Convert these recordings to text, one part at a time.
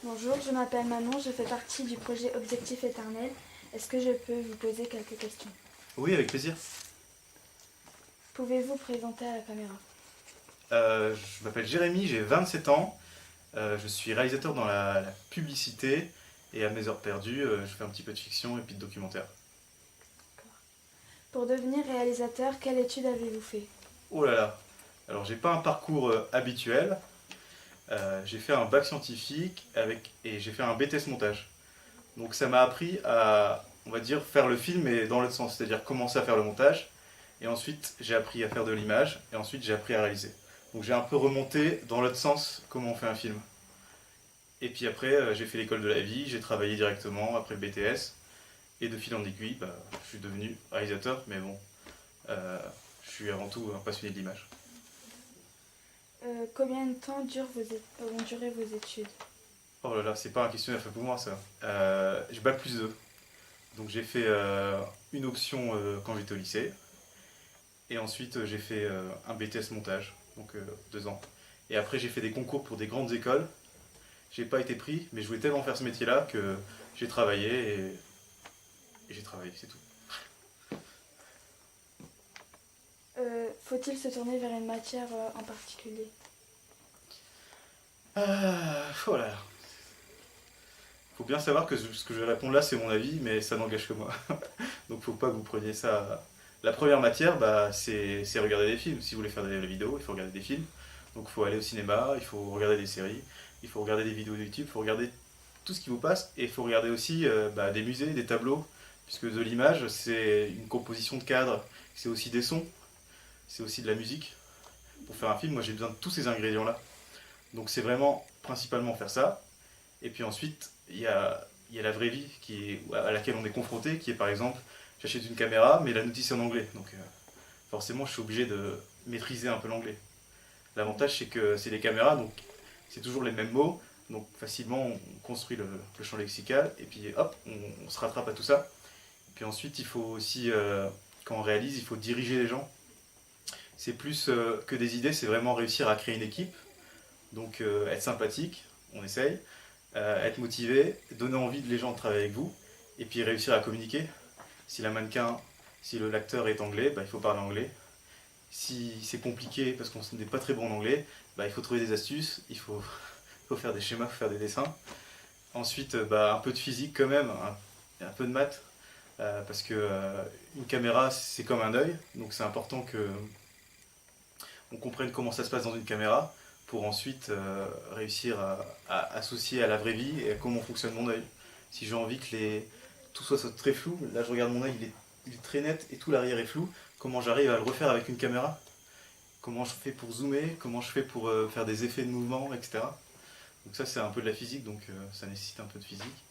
Bonjour, je m'appelle Manon, je fais partie du projet Objectif Éternel. Est-ce que je peux vous poser quelques questions? Oui, avec plaisir. Pouvez-vous présenter à la caméra? Je m'appelle Jérémy, j'ai 27 ans. Je suis réalisateur dans la publicité et à mes heures perdues, je fais un petit peu de fiction et puis de documentaire. Pour devenir réalisateur, quelle étude avez-vous fait? Oh là là. Alors, j'ai pas un parcours habituel. J'ai fait un bac scientifique et j'ai fait un BTS montage. Donc, ça m'a appris à, on va dire, faire le film mais dans l'autre sens, c'est-à-dire commencer à faire le montage. Et ensuite, j'ai appris à faire de l'image et ensuite, j'ai appris à réaliser. Donc, j'ai un peu remonté dans l'autre sens comment on fait un film. Et puis après, j'ai fait l'école de la vie, j'ai travaillé directement après le BTS. Et de fil en aiguille, je suis devenu réalisateur, mais bon, euh, je suis avant tout un passionné de l'image. Combien de temps vont durer vos études? Oh là là, c'est pas un questionnaire fait pour moi ça. J'ai bac plus 2. Donc j'ai fait une option quand j'étais au lycée. Et ensuite j'ai fait un BTS montage, donc 2 ans. Et après j'ai fait des concours pour des grandes écoles. J'ai pas été pris, mais je voulais tellement faire ce métier-là que j'ai travaillé et j'ai travaillé, c'est tout. Faut-il se tourner vers une matière en particulier? Oh là là. Faut bien savoir que ce que je vais répondre là, c'est mon avis, mais ça n'engage que moi. Donc faut pas que vous preniez ça. La première matière, c'est regarder des films. Si vous voulez faire des vidéos, il faut regarder des films. Donc il faut aller au cinéma, il faut regarder des séries, il faut regarder des vidéos de YouTube, il faut regarder tout ce qui vous passe. Et il faut regarder aussi des musées, des tableaux, puisque de l'image, c'est une composition de cadres, c'est aussi des sons, c'est aussi de la musique. Pour faire un film, moi j'ai besoin de tous ces ingrédients-là. Donc c'est vraiment principalement faire ça. Et puis ensuite, il y a la vraie vie à laquelle on est confronté, qui est par exemple, j'achète une caméra, mais la notice est en anglais. Donc forcément, je suis obligé de maîtriser un peu l'anglais. L'avantage, c'est que c'est des caméras, donc c'est toujours les mêmes mots. Donc facilement, on construit le champ lexical, et puis hop, on se rattrape à tout ça. Et puis ensuite, il faut aussi, quand on réalise, il faut diriger les gens. C'est plus que des idées, c'est vraiment réussir à créer une équipe. Donc être sympathique, on essaye, être motivé, donner envie de les gens de travailler avec vous, et puis réussir à communiquer. Si la mannequin, si l'acteur est anglais, il faut parler anglais. Si c'est compliqué parce qu'on n'est pas très bon en anglais, il faut trouver des astuces, faut faire des schémas, il faut faire des dessins. Ensuite, un peu de physique quand même, un peu de maths, parce que une caméra c'est comme un œil, donc c'est important que on comprenne comment ça se passe dans une caméra pour ensuite réussir à associer à la vraie vie et à comment fonctionne mon œil. Si j'ai envie que tout soit très flou, là je regarde mon œil, il est très net et tout l'arrière est flou, comment j'arrive à le refaire avec une caméra? Comment je fais pour zoomer? Comment je fais pour faire des effets de mouvement, etc. Donc ça c'est un peu de la physique, donc ça nécessite un peu de physique.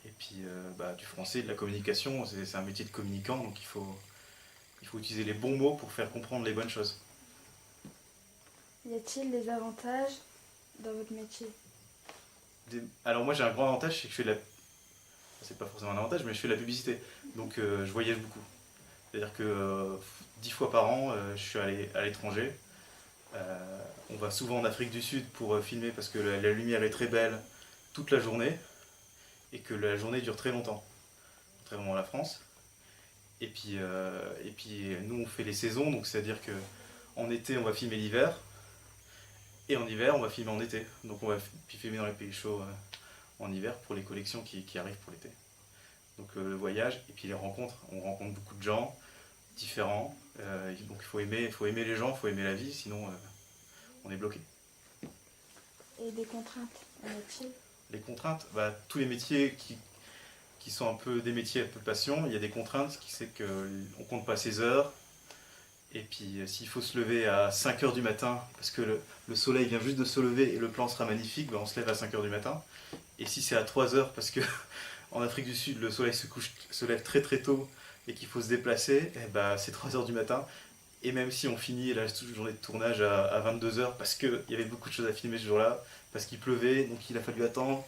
Et puis du français, de la communication, c'est un métier de communicant, donc il faut utiliser les bons mots pour faire comprendre les bonnes choses. Y a-t-il des avantages dans votre métier? Alors moi j'ai un grand avantage, c'est que je fais de la... C'est pas forcément un avantage, mais je fais de la publicité. Donc je voyage beaucoup. C'est-à-dire que 10 fois par an, je suis allé à l'étranger. On va souvent en Afrique du Sud pour filmer parce que la lumière est très belle toute la journée et que la journée dure très longtemps, contrairement à la France. Et puis nous on fait les saisons, donc c'est-à-dire que en été on va filmer l'hiver et en hiver on va filmer en été. Donc on va filmer dans les pays chauds en hiver pour les collections qui arrivent pour l'été. Donc le voyage et puis les rencontres. On rencontre beaucoup de gens différents. Donc il faut aimer les gens, il faut aimer la vie, sinon on est bloqué. Et des contraintes, en a-t-il? Les contraintes, tous les métiers qui sont un peu des métiers un peu passion, il y a des contraintes qui c'est qu'on compte pas ses heures. Et puis s'il faut se lever à 5 heures du matin, parce que le soleil vient juste de se lever et le plan sera magnifique, on se lève à 5 heures du matin. Et si c'est à 3 heures, parce que en Afrique du Sud, le soleil se lève très très tôt et qu'il faut se déplacer, c'est 3 heures du matin. Et même si on finit la journée de tournage à 22 heures parce qu'il y avait beaucoup de choses à filmer ce jour-là, parce qu'il pleuvait, donc il a fallu attendre.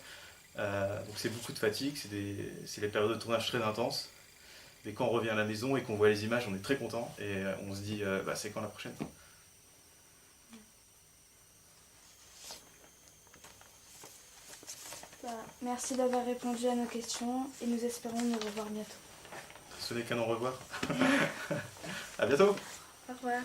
Donc c'est beaucoup de fatigue, c'est les périodes de tournage très intenses. Mais quand on revient à la maison et qu'on voit les images, on est très content et on se dit c'est quand la prochaine? Bah, merci d'avoir répondu à nos questions et nous espérons nous revoir bientôt. Ce n'est qu'un au revoir. À bientôt. Au revoir.